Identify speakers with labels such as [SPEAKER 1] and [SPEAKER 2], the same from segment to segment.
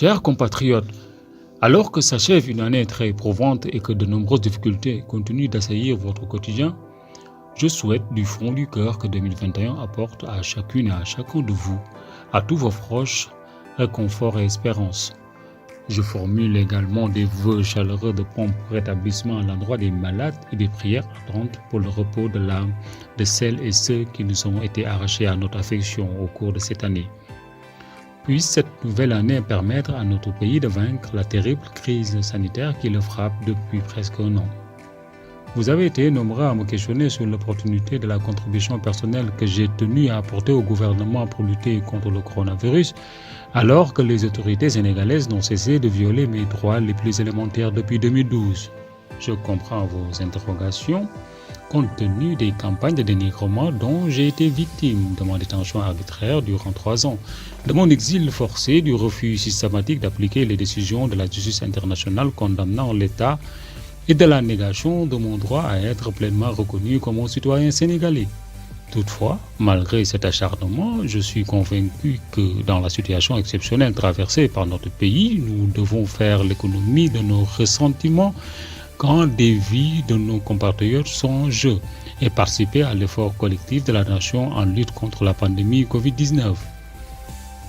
[SPEAKER 1] Chers compatriotes, alors que s'achève une année très éprouvante et que de nombreuses difficultés continuent d'assaillir votre quotidien, je souhaite du fond du cœur que 2021 apporte à chacune et à chacun de vous, à tous vos proches, réconfort et espérance. Je formule également des vœux chaleureux de prompt rétablissement à l'endroit des malades et des prières ardentes pour le repos de l'âme de celles et ceux qui nous ont été arrachés à notre affection au cours de cette année. Puisse cette nouvelle année permettre à notre pays de vaincre la terrible crise sanitaire qui le frappe depuis presque un an. Vous avez été nombreux à me questionner sur l'opportunité de la contribution personnelle que j'ai tenu à apporter au gouvernement pour lutter contre le coronavirus, alors que les autorités sénégalaises n'ont cessé de violer mes droits les plus élémentaires depuis 2012. Je comprends vos interrogations, compte tenu des campagnes de dénigrement dont j'ai été victime, de ma détention arbitraire durant 3 ans, de mon exil forcé, du refus systématique d'appliquer les décisions de la justice internationale condamnant l'État et de la négation de mon droit à être pleinement reconnu comme un citoyen sénégalais. Toutefois, malgré cet acharnement, je suis convaincu que dans la situation exceptionnelle traversée par notre pays, nous devons faire l'économie de nos ressentiments quand des vies de nos compatriotes sont en jeu et participer à l'effort collectif de la nation en lutte contre la pandémie Covid-19.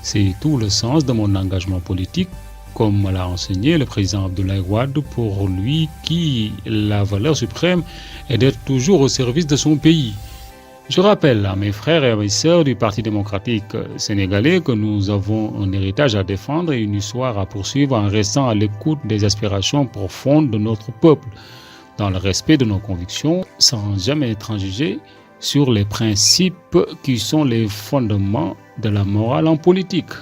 [SPEAKER 1] C'est tout le sens de mon engagement politique, comme me l'a enseigné le président Abdoulaye Wade, pour lui qui la valeur suprême est d'être toujours au service de son pays. Je rappelle à mes frères et à mes sœurs du Parti démocratique sénégalais que nous avons un héritage à défendre et une histoire à poursuivre en restant à l'écoute des aspirations profondes de notre peuple, dans le respect de nos convictions, sans jamais transiger sur les principes qui sont les fondements de la morale en politique.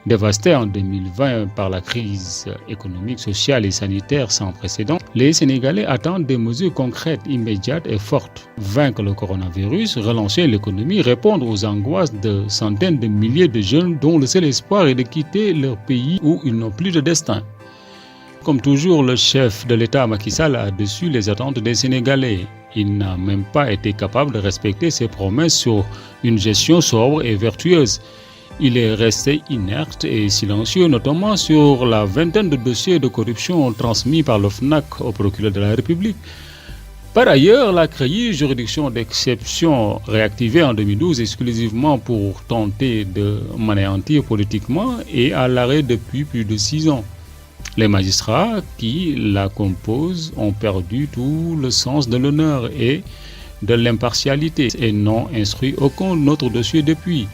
[SPEAKER 1] Dévastés en 2020 par la crise économique, sociale et sanitaire sans précédent, les Sénégalais attendent des mesures concrètes, immédiates et fortes. Vaincre le coronavirus, relancer l'économie, répondre aux angoisses de centaines de milliers de jeunes dont le seul espoir est de quitter leur pays où ils n'ont plus de destin. Comme toujours, le chef de l'État Macky Sall a déçu les attentes des Sénégalais. Il n'a même pas été capable de respecter ses promesses sur une gestion sobre et vertueuse. Il est resté inerte et silencieux, notamment sur la vingtaine de dossiers de corruption transmis par le FNAC au procureur de la République. Par ailleurs, la créée juridiction d'exception réactivée en 2012 exclusivement pour tenter de m'anéantir politiquement est à l'arrêt depuis plus de 6 ans. Les magistrats qui la composent ont perdu tout le sens de l'honneur et de l'impartialité et n'ont instruit aucun autre dossier depuis.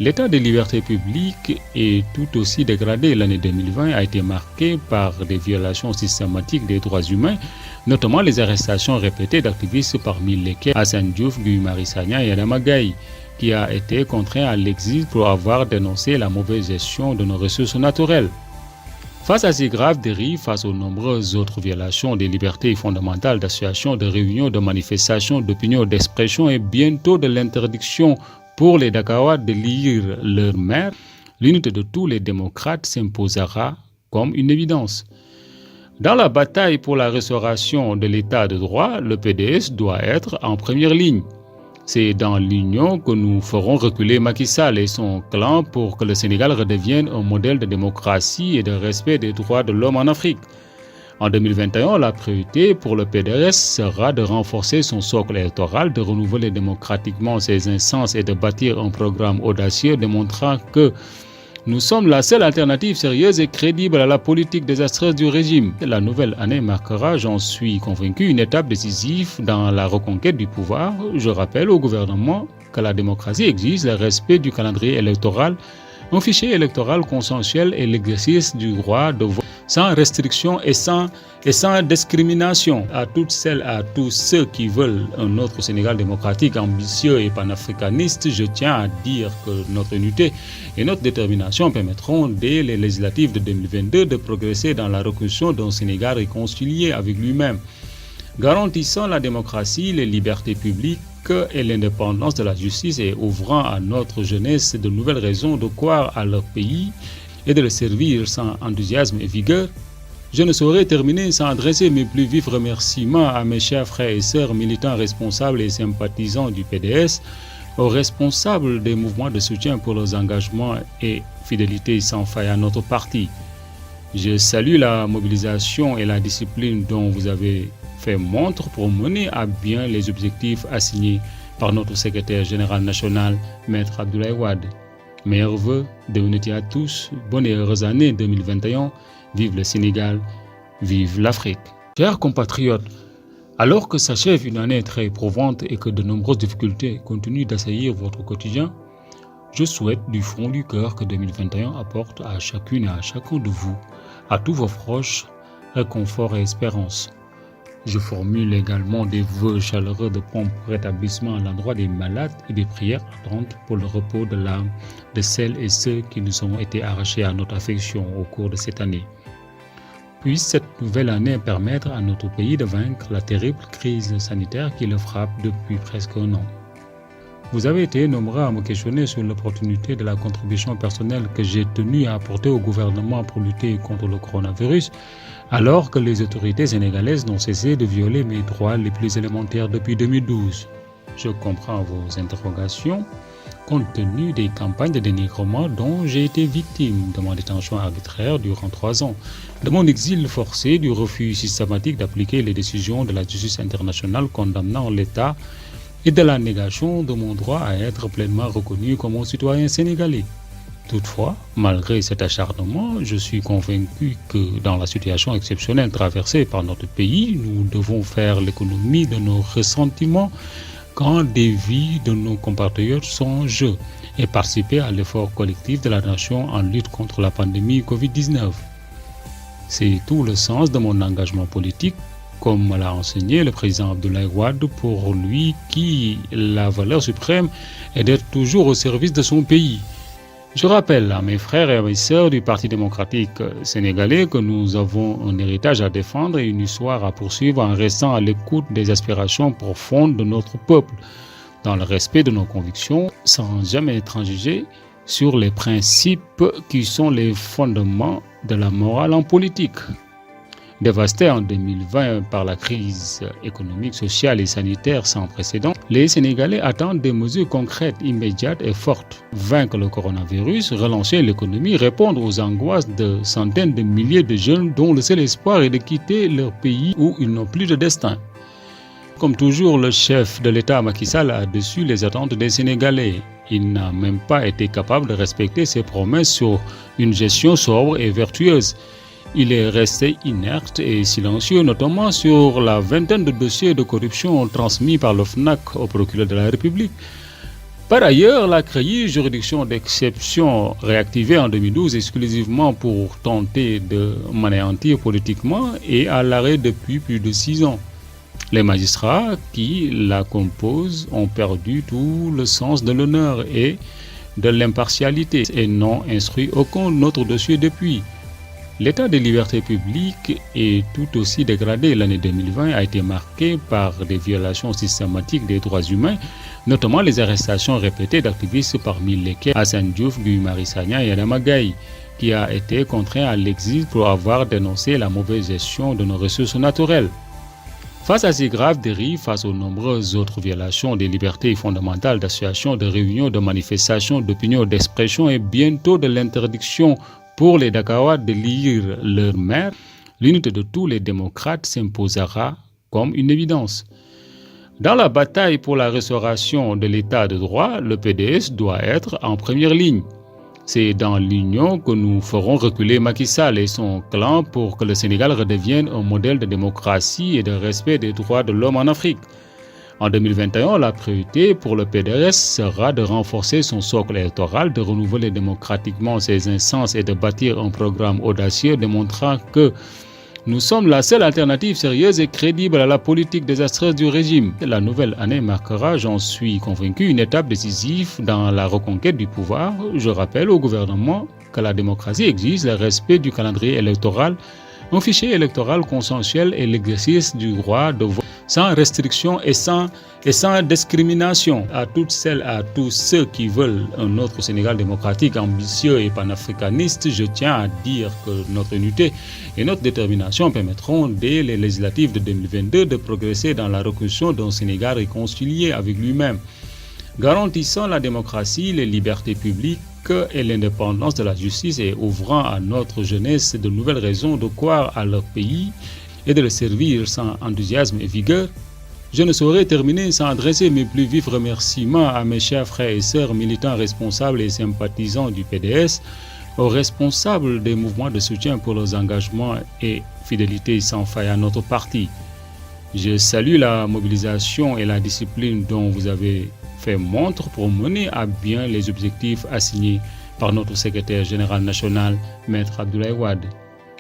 [SPEAKER 1] L'état des libertés publiques est tout aussi dégradé. L'année 2020 a été marquée par des violations systématiques des droits humains, notamment les arrestations répétées d'activistes parmi lesquels Assane Diouf, Guy Marius Sagna et Adama Gaye, qui a été contraint à l'exil pour avoir dénoncé la mauvaise gestion de nos ressources naturelles. Face à ces graves dérives, face aux nombreuses autres violations des libertés fondamentales d'association, de réunion, de manifestation, d'opinion, d'expression et bientôt de l'interdiction pour les Dakarois de lire leur maire, l'unité de tous les démocrates s'imposera comme une évidence. Dans la bataille pour la restauration de l'état de droit, le PDS doit être en première ligne. C'est dans l'union que nous ferons reculer Macky Sall et son clan pour que le Sénégal redevienne un modèle de démocratie et de respect des droits de l'homme en Afrique. En 2021, la priorité pour le PDS sera de renforcer son socle électoral, de renouveler démocratiquement ses instances et de bâtir un programme audacieux démontrant que nous sommes la seule alternative sérieuse et crédible à la politique désastreuse du régime. La nouvelle année marquera, j'en suis convaincu, une étape décisive dans la reconquête du pouvoir. Je rappelle au gouvernement que la démocratie exige le respect du calendrier électoral, un fichier électoral consensuel et l'exercice du droit de vote sans restriction et sans discrimination. À toutes celles, à tous ceux qui veulent un autre Sénégal démocratique, ambitieux et panafricaniste, je tiens à dire que notre unité et notre détermination permettront dès les législatives de 2022 de progresser dans la reconstruction d'un Sénégal réconcilié avec lui-même, garantissant la démocratie, les libertés publiques et l'indépendance de la justice et ouvrant à notre jeunesse de nouvelles raisons de croire à leur pays et de le servir sans enthousiasme et vigueur. Je ne saurais terminer sans adresser mes plus vifs remerciements à mes chers frères et sœurs militants responsables et sympathisants du PDS, aux responsables des mouvements de soutien pour leurs engagements et fidélité sans faille à notre parti. Je salue la mobilisation et la discipline dont vous avez fait montre pour mener à bien les objectifs assignés par notre secrétaire général national, Maître Abdoulaye Wade. Meilleurs vœux de unité à tous, bonne et heureuse année 2021, vive le Sénégal, vive l'Afrique. Chers compatriotes, alors que s'achève une année très éprouvante et que de nombreuses difficultés continuent d'assaillir votre quotidien, je souhaite du fond du cœur que 2021 apporte à chacune et à chacun de vous, à tous vos proches, réconfort et espérance. Je formule également des vœux chaleureux de prompt rétablissement à l'endroit des malades et des prières ardentes pour le repos de l'âme de celles et ceux qui nous ont été arrachés à notre affection au cours de cette année. Puisse cette nouvelle année permettre à notre pays de vaincre la terrible crise sanitaire qui le frappe depuis presque un an. Vous avez été nombreux à me questionner sur l'opportunité de la contribution personnelle que j'ai tenu à apporter au gouvernement pour lutter contre le coronavirus, alors que les autorités sénégalaises n'ont cessé de violer mes droits les plus élémentaires depuis 2012. Je comprends vos interrogations, compte tenu des campagnes de dénigrement dont j'ai été victime, de ma détention arbitraire durant 3 ans, de mon exil forcé, du refus systématique d'appliquer les décisions de la justice internationale condamnant l'État et de la négation de mon droit à être pleinement reconnu comme un citoyen sénégalais. Toutefois, malgré cet acharnement, je suis convaincu que dans la situation exceptionnelle traversée par notre pays, nous devons faire l'économie de nos ressentiments quand des vies de nos compatriotes sont en jeu et participer à l'effort collectif de la nation en lutte contre la pandémie Covid-19. C'est tout le sens de mon engagement politique, comme me l'a enseigné le président Abdoulaye Wade, pour lui qui la valeur suprême est d'être toujours au service de son pays. Je rappelle à mes frères et à mes sœurs du Parti démocratique sénégalais que nous avons un héritage à défendre et une histoire à poursuivre en restant à l'écoute des aspirations profondes de notre peuple, dans le respect de nos convictions, sans jamais transiger sur les principes qui sont les fondements de la morale en politique. Dévastés en 2020 par la crise économique, sociale et sanitaire sans précédent, les Sénégalais attendent des mesures concrètes, immédiates et fortes. Vaincre le coronavirus, relancer l'économie, répondre aux angoisses de centaines de milliers de jeunes dont le seul espoir est de quitter leur pays où ils n'ont plus de destin. Comme toujours, le chef de l'État Macky Sall a déçu les attentes des Sénégalais. Il n'a même pas été capable de respecter ses promesses sur une gestion sobre et vertueuse. Il est resté inerte et silencieux, notamment sur la vingtaine de dossiers de corruption transmis par le FNAC au procureur de la République. Par ailleurs, la créée juridiction d'exception réactivée en 2012 exclusivement pour tenter de m'anéantir politiquement est à l'arrêt depuis plus de 6 ans. Les magistrats qui la composent ont perdu tout le sens de l'honneur et de l'impartialité et n'ont instruit aucun autre dossier depuis. L'état des libertés publiques est tout aussi dégradé. L'année 2020 a été marquée par des violations systématiques des droits humains, notamment les arrestations répétées d'activistes parmi lesquels Assane Diouf, Guy Marius Sagna et Adama Gaye, qui a été contraint à l'exil pour avoir dénoncé la mauvaise gestion de nos ressources naturelles. Face à ces graves dérives, face aux nombreuses autres violations des libertés fondamentales d'association, de réunion, de manifestation, d'opinion, d'expression et bientôt de l'interdiction pour les Dakarois de lire leur mère, l'unité de tous les démocrates s'imposera comme une évidence. Dans la bataille pour la restauration de l'état de droit, le PDS doit être en première ligne. C'est dans l'union que nous ferons reculer Macky Sall et son clan pour que le Sénégal redevienne un modèle de démocratie et de respect des droits de l'homme en Afrique. En 2021, la priorité pour le PDS sera de renforcer son socle électoral, de renouveler démocratiquement ses instances et de bâtir un programme audacieux démontrant que nous sommes la seule alternative sérieuse et crédible à la politique désastreuse du régime. La nouvelle année marquera, j'en suis convaincu, une étape décisive dans la reconquête du pouvoir. Je rappelle au gouvernement que la démocratie exige le respect du calendrier électoral, un fichier électoral consensuel et l'exercice du droit de vote sans restriction et sans discrimination. À toutes celles, à tous ceux qui veulent un autre Sénégal démocratique, ambitieux et panafricaniste, je tiens à dire que notre unité et notre détermination permettront dès les législatives de 2022 de progresser dans la reconstruction d'un Sénégal réconcilié avec lui-même. garantissant la démocratie, les libertés publiques et l'indépendance de la justice et ouvrant à notre jeunesse de nouvelles raisons de croire à leur pays et de le servir sans enthousiasme et vigueur, je ne saurais terminer sans adresser mes plus vifs remerciements à mes chers frères et sœurs militants responsables et sympathisants du PDS, aux responsables des mouvements de soutien pour leurs engagements et fidélité sans faille à notre parti. Je salue la mobilisation et la discipline dont vous avez fait montre pour mener à bien les objectifs assignés par notre secrétaire général national, Maître Abdoulaye Wade.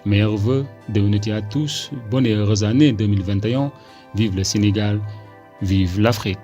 [SPEAKER 1] Meilleurs vœux de unité à tous, bonne et heureuse année 2021, vive le Sénégal, vive l'Afrique.